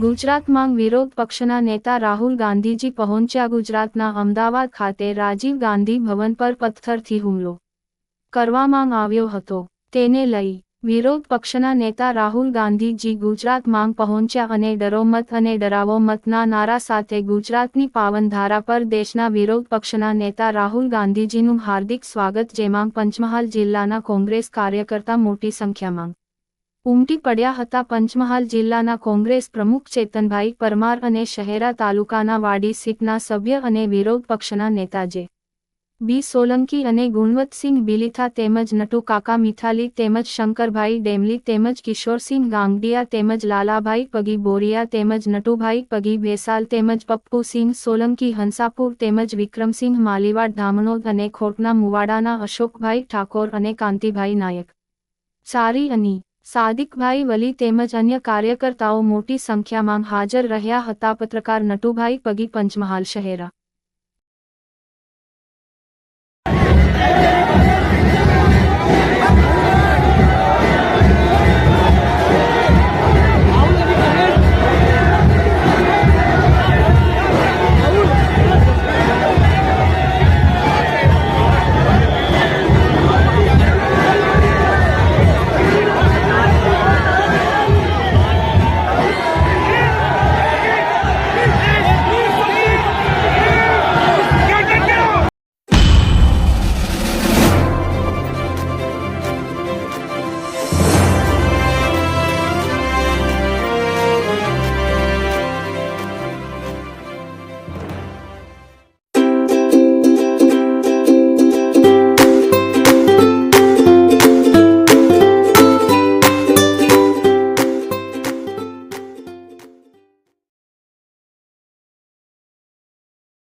ગુજરાતમાં વિરોધ પક્ષના નેતા રાહુલ ગાંધીજી પહોંચ્યા ગુજરાતના અમદાવાદ ખાતે રાજીવ ગાંધી ભવન પર પથ્થરથી હુમલો કરવામાં આવ્યો હતો। તેને લઈ વિરોધ પક્ષના નેતા રાહુલ ગાંધીજી ગુજરાતમાં પહોંચ્યા અને ડરો મત અને ડરાવો મતના નારા સાથે ગુજરાતની પાવન ધારા પર દેશના વિરોધ પક્ષના નેતા રાહુલ ગાંધીજીનું હાર્દિક સ્વાગત, જેમાં પંચમહાલ જિલ્લાના કોંગ્રેસ કાર્યકર્તા મોટી સંખ્યામાં ઉમટી પડ્યા હતા। પંચમહાલ જિલ્લાના કોંગ્રેસ પ્રમુખ ચેતનભાઈ પરમાર અને શહેરા તાલુકાના વાડી સીટના સભ્ય અને વિરોધ પક્ષના નેતા જે. બી. સોલંકી અને ગુણવંતસિંહ બિલીથા તેમજ નટુ કાકા મિથાલી તેમજ શંકરભાઈ ડેમલી તેમજ કિશોરસિંહ ગાંગડિયા તેમજ લાલાભાઈ પગી બોરિયા તેમજ નટુભાઈ પગી ભેસાલ તેમજ પપ્પુસિંહ સોલંકી હંસાપુર તેમજ વિક્રમસિંહ માલીવાડ ધામણોદ અને ખોટના મુવાડાના અશોકભાઈ ઠાકોર અને કાંતિભાઈ નાયક ચારી અને સાદિકભાઈ વલી તેમજ અન્ય કાર્યકર્તાઓ મોટી સંખ્યામાં હાજર રહ્યા હતા। પત્રકાર નટુભાઈ પગી, પંચમહાલ શહેરા।